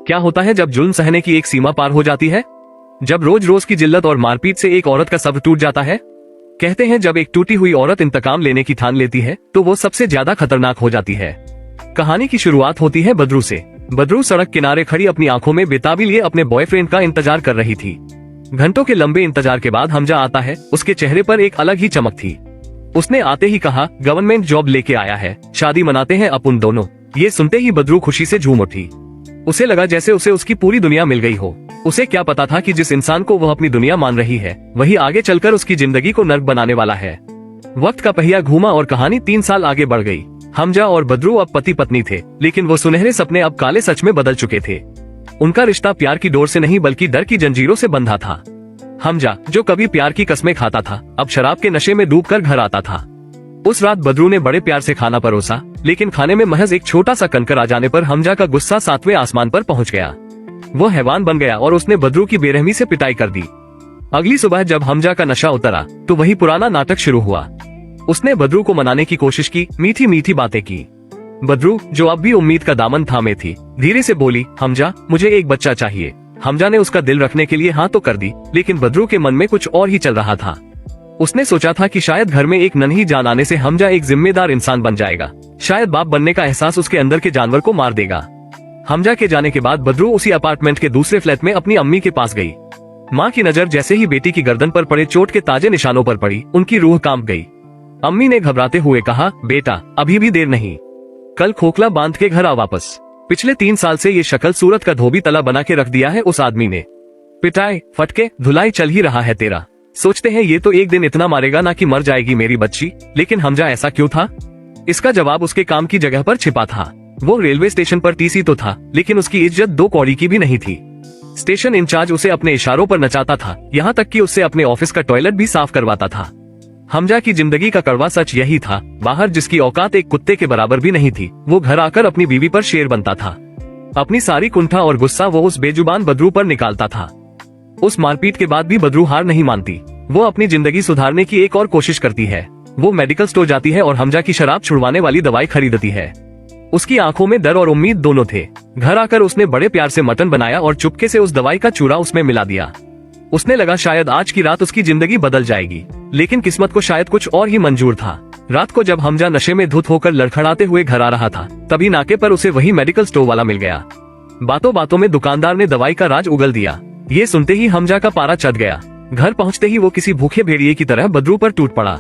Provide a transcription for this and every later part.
क्या होता है जब जुल्म सहने की एक सीमा पार हो जाती है? जब रोज रोज की जिल्लत और मारपीट से एक औरत का सब्र टूट जाता है। कहते हैं जब एक टूटी हुई औरत इंतकाम लेने की ठान लेती है तो वो सबसे ज्यादा खतरनाक हो जाती है। कहानी की शुरुआत होती है बदरू से। बदरू सड़क किनारे खड़ी अपनी आंखों में बेताबी लिए अपने बॉयफ्रेंड का इंतजार कर रही थी। घंटों के लंबे इंतजार के बाद हमजा आता है। उसके चेहरे पर एक अलग ही चमक थी। उसने आते ही कहा, गवर्नमेंट जॉब लेके आया है, शादी मनाते हैं अपन दोनों। ये सुनते ही बदरू खुशी से झूम उठी। उसे लगा जैसे उसे उसकी पूरी दुनिया मिल गई हो। उसे क्या पता था कि जिस इंसान को वह अपनी दुनिया मान रही है वही आगे चलकर उसकी जिंदगी को नर्क बनाने वाला है। वक्त का पहिया घूमा और कहानी 3 साल आगे बढ़ गई। हमजा और बदरू अब पति पत्नी थे, लेकिन वो सुनहरे सपने अब काले सच में बदल चुके थे। उनका रिश्ता प्यार की डोर से नहीं बल्कि डर की जंजीरों से बंधा था। हमजा जो कभी प्यार की कस्में खाता था अब शराब के नशे में डूबकर घर आता था। उस रात बदरू ने बड़े प्यार से खाना परोसा, लेकिन खाने में महज एक छोटा सा कंकर आ जाने पर हमजा का गुस्सा 7वें आसमान पर पहुंच गया। वो हैवान बन गया और उसने बदरू की बेरहमी से पिटाई कर दी। अगली सुबह जब हमजा का नशा उतरा तो वही पुराना नाटक शुरू हुआ। उसने बदरू को मनाने की कोशिश की, मीठी मीठी बातें की। बदरू जो अब भी उम्मीद का दामन थामे थी, धीरे से बोली, हमजा मुझे एक बच्चा चाहिए। हमजा ने उसका दिल रखने के लिए हाँ तो कर दी, लेकिन बदरू के मन में कुछ और ही चल रहा था। उसने सोचा था कि शायद घर में एक नन्ही जान आने से हमजा एक जिम्मेदार इंसान बन जाएगा। शायद बाप बनने का एहसास उसके अंदर के जानवर को मार देगा। हमजा के जाने के बाद बदरू उसी अपार्टमेंट के दूसरे फ्लैट में अपनी अम्मी के पास गई। माँ की नजर जैसे ही बेटी की गर्दन पर पड़े चोट के ताजे निशानों पर पड़ी, उनकी रूह कांप गई। अम्मी ने घबराते हुए कहा, बेटा अभी भी देर नहीं, कल खोखला बांध के घर आ वापस। पिछले 3 साल से ये शक्ल सूरत का धोबी तला बना के रख दिया है उस आदमी ने। पिटाई फटके धुलाई चल ही रहा है तेरा। सोचते हैं ये तो एक दिन इतना मारेगा ना कि मर जाएगी मेरी बच्ची। लेकिन हमजा ऐसा क्यों था? इसका जवाब उसके काम की जगह पर छिपा था। वो रेलवे स्टेशन पर टीसी तो था, लेकिन उसकी इज्जत 2 कौड़ी की भी नहीं थी। स्टेशन इंचार्ज उसे अपने इशारों पर नचाता था, यहाँ तक कि उससे अपने ऑफिस का टॉयलेट भी साफ करवाता था। हमजा की जिंदगी का कड़वा सच यही था, बाहर जिसकी औकात एक कुत्ते के बराबर भी नहीं थी, वो घर आकर अपनी बीवी पर शेर बनता था। अपनी सारी कुंठा और गुस्सा वो उस बेजुबान बदरू पर निकालता था। उस मारपीट के बाद भी बदरू हार नहीं मानती। वो अपनी जिंदगी सुधारने की एक और कोशिश करती है। वो मेडिकल स्टोर जाती है और हमजा की शराब छुड़वाने वाली दवाई खरीदती है। उसकी आंखों में डर और उम्मीद दोनों थे। घर आकर उसने बड़े प्यार से मटन बनाया और चुपके से उस दवाई का चूरा उसमें मिला दिया। उसने लगा शायद आज की रात उसकी जिंदगी बदल जाएगी, लेकिन किस्मत को शायद कुछ और ही मंजूर था। रात को जब हमजा नशे में धुत होकर लड़खड़ाते हुए घर आ रहा था, तभी नाके पर उसे वही मेडिकल स्टोर वाला मिल गया। बातों बातों में दुकानदार ने दवाई का राज उगल दिया। ये सुनते ही हमजा का पारा चढ़ गया। घर पहुंचते ही वो किसी भूखे भेड़िए की तरह बदरू पर टूट पड़ा।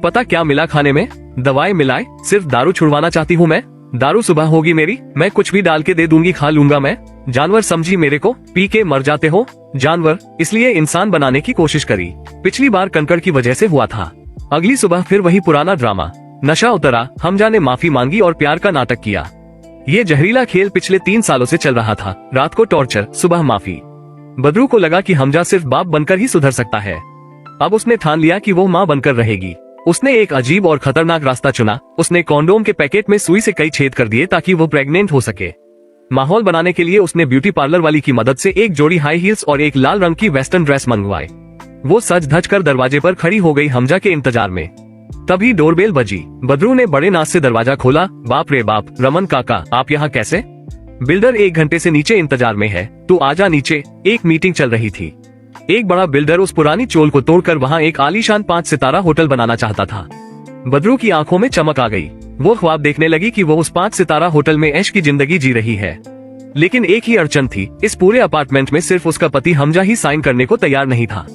पता क्या मिला खाने में? दवाई मिलाए, सिर्फ दारू छुड़वाना चाहती हूँ मैं। दारू सुबह होगी मेरी, मैं कुछ भी डाल के दे दूंगी, खा लूंगा मैं। जानवर समझी मेरे को, पी के मर जाते हो जानवर। इसलिए इंसान बनाने की कोशिश करी। पिछली बार कंकड़ की वजह से हुआ था। अगली सुबह फिर वही पुराना ड्रामा। नशा उतरा, हमजा ने माफी मांगी और प्यार का नाटक किया। ये जहरीला खेल पिछले 3 सालों से चल रहा था। रात को टॉर्चर, सुबह माफी। बदरू को लगा कि हमजा सिर्फ बाप बनकर ही सुधर सकता है। अब उसने ठान लिया कि वो माँ बनकर रहेगी। उसने एक अजीब और खतरनाक रास्ता चुना। उसने कॉन्डोम के पैकेट में सुई से कई छेद कर दिए ताकि वो प्रेग्नेंट हो सके। माहौल बनाने के लिए उसने ब्यूटी पार्लर वाली की मदद से एक जोड़ी हाई हील्स और एक लाल रंग की वेस्टर्न ड्रेस मंगवाई। वो सज धज कर दरवाजे पर खड़ी हो गई हमजा के इंतजार में। तभी डोरबेल बजी। बदरू ने बड़े नाच से दरवाजा खोला। बाप रे बाप, रमन काका आप यहाँ कैसे? बिल्डर 1 घंटे से नीचे इंतजार में है, तू आजा नीचे। एक मीटिंग चल रही थी। एक बड़ा बिल्डर उस पुरानी चोल को तोड़कर वहाँ एक आलीशान 5 सितारा होटल बनाना चाहता था। बदरू की आंखों में चमक आ गई। वो ख्वाब देखने लगी कि वो उस 5 सितारा होटल में ऐश की जिंदगी जी रही है। लेकिन एक ही अड़चन थी, इस पूरे अपार्टमेंट में सिर्फ उसका पति हमजा ही साइन करने को तैयार नहीं था।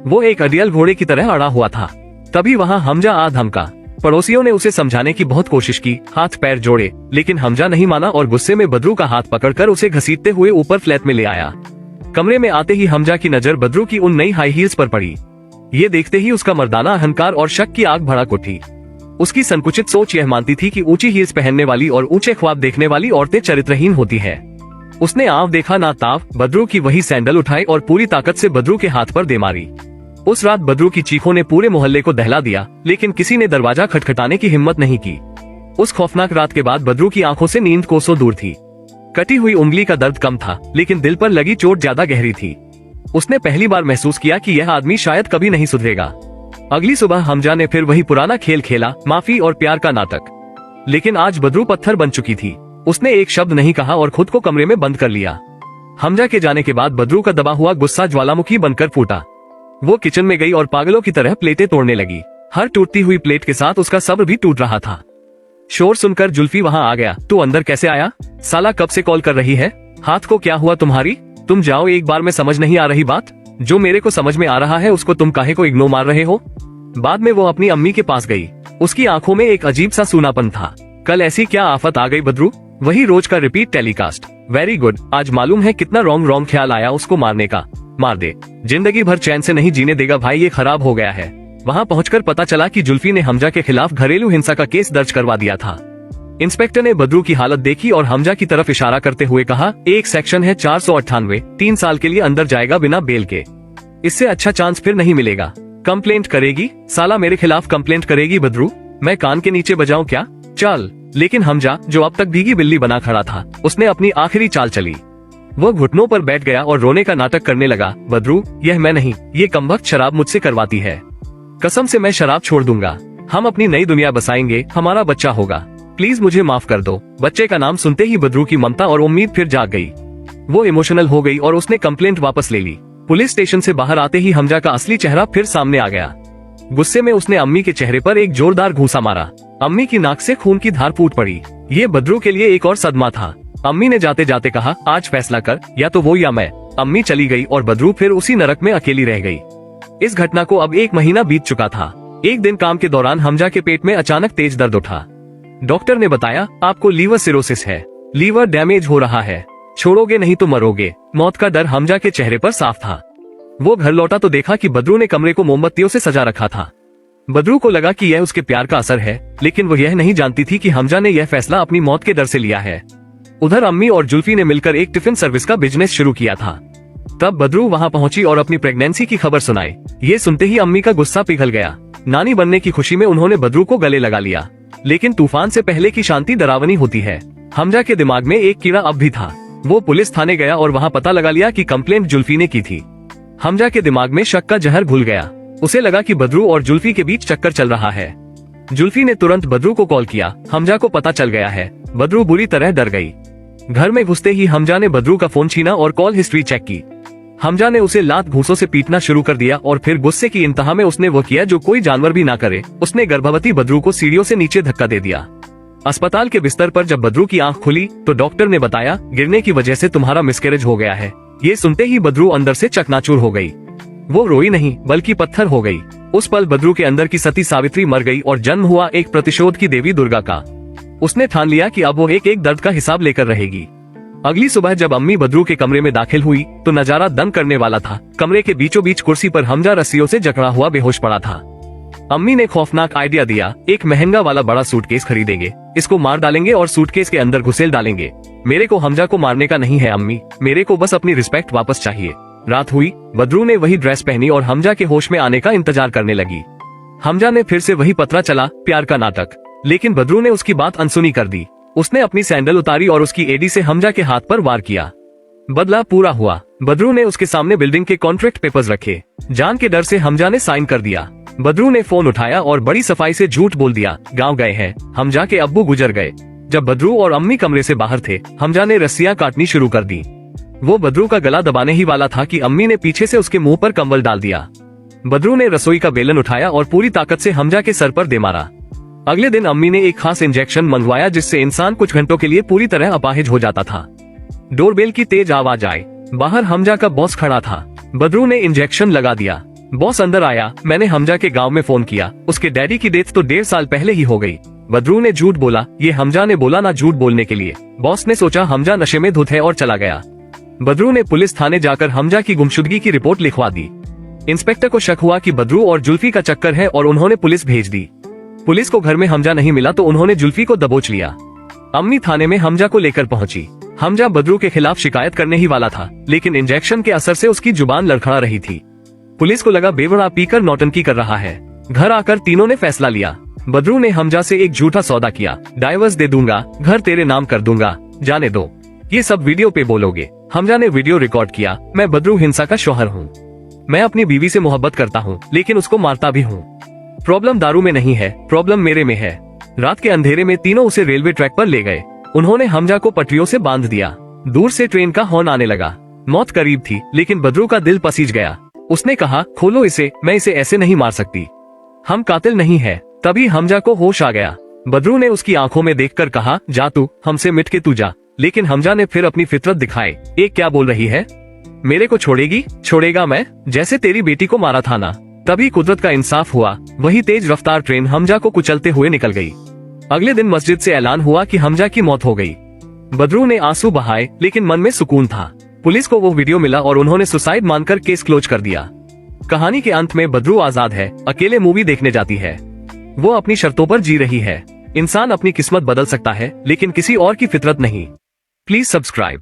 वो एक अडियल घोड़े की तरह अड़ा हुआ था। तभी वहाँ हमजा आ धमका। पड़ोसियों ने उसे समझाने की बहुत कोशिश की, हाथ पैर जोड़े, लेकिन हमजा नहीं माना और गुस्से में बदरू का हाथ पकड़कर उसे घसीटते हुए ऊपर फ्लैट में ले आया। कमरे में आते ही हमजा की नजर बदरू की उन नई हाई हील्स पर पड़ी। ये देखते ही उसका मर्दाना अहंकार और शक की आग भड़क उठी। उसकी संकुचित सोच यह मानती थी कि ऊंची हील्स पहनने वाली और ऊंचे ख्वाब देखने वाली औरतें चरित्रहीन होती है। उसने आंव देखा ना ताव, बदरू की वही सैंडल उठाई और पूरी ताकत से बदरू के हाथ पर दे मारी। उस रात बदरू की चीखों ने पूरे मोहल्ले को दहला दिया, लेकिन किसी ने दरवाजा खटखटाने की हिम्मत नहीं की। उस खौफनाक रात के बाद बदरू की आंखों से नींद कोसों दूर थी। कटी हुई उंगली का दर्द कम था, लेकिन दिल पर लगी चोट ज्यादा गहरी थी। उसने पहली बार महसूस किया कि यह आदमी शायद कभी नहीं सुधरेगा। अगली सुबह हमजा ने फिर वही पुराना खेल खेला, माफी और प्यार का नाटक। लेकिन आज बदरू पत्थर बन चुकी थी। उसने एक शब्द नहीं कहा और खुद को कमरे में बंद कर लिया। हमजा के जाने के बाद बदरू का दबा हुआ गुस्सा ज्वालामुखी बनकर फूटा। वो किचन में गई और पागलों की तरह प्लेटें तोड़ने लगी। हर टूटती हुई प्लेट के साथ उसका सब्र भी टूट रहा था। शोर सुनकर जुल्फी वहां आ गया। तू अंदर कैसे आया? साला कब से कॉल कर रही है? हाथ को क्या हुआ तुम्हारी? तुम जाओ, एक बार में समझ नहीं आ रही बात? जो मेरे को समझ में आ रहा है उसको तुम काहे को इग्नोर मार रहे हो? बाद में वो अपनी अम्मी के पास गई। उसकी आंखों में एक अजीब सा सूनापन था। कल ऐसी क्या आफत आ गई बदरू? वही रोज का रिपीट टेलीकास्ट। वेरी गुड, आज मालूम है कितना रॉन्ग ख्याल आया उसको मारने का। मार दे, जिंदगी भर चैन से नहीं जीने देगा भाई, ये खराब हो गया है। वहां पहुंचकर पता चला कि जुल्फी ने हमजा के खिलाफ घरेलू हिंसा का केस दर्ज करवा दिया था। इंस्पेक्टर ने बदरू की हालत देखी और हमजा की तरफ इशारा करते हुए कहा, एक सेक्शन है 498, 3 साल के लिए अंदर जाएगा बिना बेल के। इससे अच्छा चांस फिर नहीं मिलेगा। कंप्लेंट करेगी? साला मेरे खिलाफ कंप्लेंट करेगी बदरू? मैं कान के नीचे बजाऊं क्या? चल। लेकिन हमजा, जो अब तक भीगी बिल्ली बना खड़ा था, उसने अपनी आखिरी चाल चली। वो घुटनों पर बैठ गया और रोने का नाटक करने लगा। बदरू, यह मैं नहीं, ये कमबख्त शराब मुझसे करवाती है। कसम से मैं शराब छोड़ दूंगा। हम अपनी नई दुनिया बसाएंगे, हमारा बच्चा होगा। प्लीज मुझे माफ कर दो। बच्चे का नाम सुनते ही बदरू की ममता और उम्मीद फिर जाग गई। वो इमोशनल हो गई और उसने कंप्लेंट वापस ले ली। पुलिस स्टेशन से बाहर आते ही हमजा का असली चेहरा फिर सामने आ गया। गुस्से में उसने अम्मी के चेहरे पर एक जोरदार घूंसा मारा। अम्मी की नाक से खून की धार फूट पड़ी। ये बदरू के लिए एक और सदमा था। अम्मी ने जाते जाते कहा, आज फैसला कर, या तो वो या मैं। अम्मी चली गई और बदरू फिर उसी नरक में अकेली रह गई। इस घटना को अब 1 महीना बीत चुका था। एक दिन काम के दौरान हमजा के पेट में अचानक तेज दर्द उठा। डॉक्टर ने बताया, आपको लीवर सिरोसिस है, लीवर डैमेज हो रहा है, छोड़ोगे नहीं तो मरोगे। मौत का डर हमजा के चेहरे पर साफ था। वो घर लौटा तो देखा कि बदरू ने कमरे को मोमबत्तियों से सजा रखा था। बदरू को लगा कि यह उसके प्यार का असर है, लेकिन वो यह नहीं जानती थी कि हमजा ने यह फैसला अपनी मौत के डर से लिया है। उधर अम्मी और जुल्फी ने मिलकर एक टिफिन सर्विस का बिजनेस शुरू किया था। तब बदरू वहां पहुंची और अपनी प्रेगनेंसी की खबर सुनाई। ये सुनते ही अम्मी का गुस्सा पिघल गया। नानी बनने की खुशी में उन्होंने बदरू को गले लगा लिया। लेकिन तूफान से पहले की शांति डरावनी होती है। हमजा के दिमाग में एक कीड़ा अब भी था। वो पुलिस थाने गया और वहां पता लगा लिया कि कंप्लेंट जुल्फी ने की थी। हमजा के दिमाग में शक का जहर घुल गया। उसे लगा कि बदरू और जुल्फी के बीच चक्कर चल रहा है। जुल्फी ने तुरंत बदरू को कॉल किया। हमजा को पता चल गया है। बदरू बुरी तरह डर गई। घर में घुसते ही हमजा ने बदरू का फोन छीना और कॉल हिस्ट्री चेक की। हमजा ने उसे लात घूंसों से पीटना शुरू कर दिया और फिर गुस्से की इंतहा में उसने वो किया जो कोई जानवर भी ना करे। उसने गर्भवती बदरू को सीढ़ियों से नीचे धक्का दे दिया। अस्पताल के बिस्तर पर जब बदरू की आंख खुली तो डॉक्टर ने बताया, गिरने की वजह से तुम्हारा मिसकैरेज हो गया है। ये सुनते ही बदरू अंदर से चकनाचूर हो गई। वो रोई नहीं बल्कि पत्थर हो गई। उस पल बदरू के अंदर की सती सावित्री मर गई और जन्म हुआ एक प्रतिशोध की देवी दुर्गा का। उसने ठान लिया कि अब वो एक एक दर्द का हिसाब लेकर रहेगी। अगली सुबह जब अम्मी बदरू के कमरे में दाखिल हुई तो नजारा दंग करने वाला था। कमरे के बीचों बीच कुर्सी पर हमजा रस्सियों से जकड़ा हुआ बेहोश पड़ा था। अम्मी ने खौफनाक आइडिया दिया, एक महंगा वाला बड़ा सूटकेस खरीदेंगे, इसको मार डालेंगे और सूटकेस के अंदर घुसेल डालेंगे। मेरे को हमजा को मारने का नहीं है अम्मी, मेरे को बस अपनी रिस्पेक्ट वापस चाहिए। रात हुई, बदरू ने वही ड्रेस पहनी और हमजा के होश में आने का इंतजार करने लगी। हमजा ने फिर से वही पतरा चला, प्यार का नाटक। लेकिन बदरू ने उसकी बात अनसुनी कर दी। उसने अपनी सैंडल उतारी और उसकी एडी से हमजा के हाथ पर वार किया। बदला पूरा हुआ। बदरू ने उसके सामने बिल्डिंग के कॉन्ट्रैक्ट पेपर्स रखे। जान के डर से हमजा ने साइन कर दिया। बदरू ने फोन उठाया और बड़ी सफाई से झूठ बोल दिया, गांव गए हैं, हमजा के अब्बू गुजर गए। जब बदरू और अम्मी कमरे से बाहर थे, हमजा ने रस्सियां काटनी शुरू कर दी। वो बदरू का गला दबाने ही वाला था कि अम्मी ने पीछे से उसके मुंह पर कंबल डाल दिया। बदरू ने रसोई का बेलन उठाया और पूरी ताकत से हमजा के सर पर दे मारा। अगले दिन अम्मी ने एक खास इंजेक्शन मंगवाया जिससे इंसान कुछ घंटों के लिए पूरी तरह अपाहिज हो जाता था। डोरबेल की तेज आवाज आई। बाहर हमजा का बॉस खड़ा था। बदरू ने इंजेक्शन लगा दिया। बॉस अंदर आया। मैंने हमजा के गांव में फोन किया, उसके डैडी की डेथ तो 1.5 साल पहले ही हो गई। बदरू ने झूठ बोला। ये हमजा ने बोला ना झूठ बोलने के लिए। बॉस ने सोचा हमजा नशे में धुत है और चला गया। बदरू ने पुलिस थाने जाकर हमजा की गुमशुदगी की रिपोर्ट लिखवा दी। इंस्पेक्टर को शक हुआ कि बदरू और जुल्फी का चक्कर है और उन्होंने पुलिस भेज दी। पुलिस को घर में हमजा नहीं मिला तो उन्होंने जुल्फी को दबोच लिया। अम्मी थाने में हमजा को लेकर पहुंची। हमजा बदरू के खिलाफ शिकायत करने ही वाला था, लेकिन इंजेक्शन के असर से उसकी जुबान लड़खड़ा रही थी। पुलिस को लगा बेवड़ा पीकर नौटंकी कर रहा है। घर आकर तीनों ने फैसला लिया। बदरू ने हमजा से एक झूठा सौदा किया, डाइवर्स दे दूंगा, घर तेरे नाम कर दूंगा, जाने दो, ये सब वीडियो पे बोलोगे। हमजा ने वीडियो रिकॉर्ड किया। मैं बदरू हिंसा का शौहर हूँ। मैं अपनी बीवी से मोहब्बत करता हूँ, लेकिन उसको मारता भी हूँ। प्रॉब्लम दारू में नहीं है, प्रॉब्लम मेरे में है। रात के अंधेरे में तीनों उसे रेलवे ट्रैक पर ले गए। उन्होंने हमजा को पटरियों से बांध दिया। दूर से ट्रेन का हॉर्न आने लगा। मौत करीब थी, लेकिन बदरू का दिल पसीज गया। उसने कहा, खोलो इसे, मैं इसे ऐसे नहीं मार सकती। हम कातिल नहीं है। तभी हमजा को होश आ गया। बदरू ने उसकी आंखों में देखकर कहा, जा तू हमसे मिट के तू जा। लेकिन हमजा ने फिर अपनी फितरत दिखाई। एक क्या बोल रही है, मेरे को छोड़ेगी? छोड़ेगा मैं, जैसे तेरी बेटी को मारा था ना। तभी कुदरत का इंसाफ हुआ। वही तेज रफ्तार ट्रेन हमजा को कुचलते हुए निकल गई। अगले दिन मस्जिद से ऐलान हुआ कि हमजा की मौत हो गई। बदरू ने आंसू बहाए, लेकिन मन में सुकून था। पुलिस को वो वीडियो मिला और उन्होंने सुसाइड मानकर केस क्लोज कर दिया। कहानी के अंत में बदरू आजाद है, अकेले मूवी देखने जाती है। वो अपनी शर्तों पर जी रही है। इंसान अपनी किस्मत बदल सकता है, लेकिन किसी और की फितरत नहीं। Please subscribe.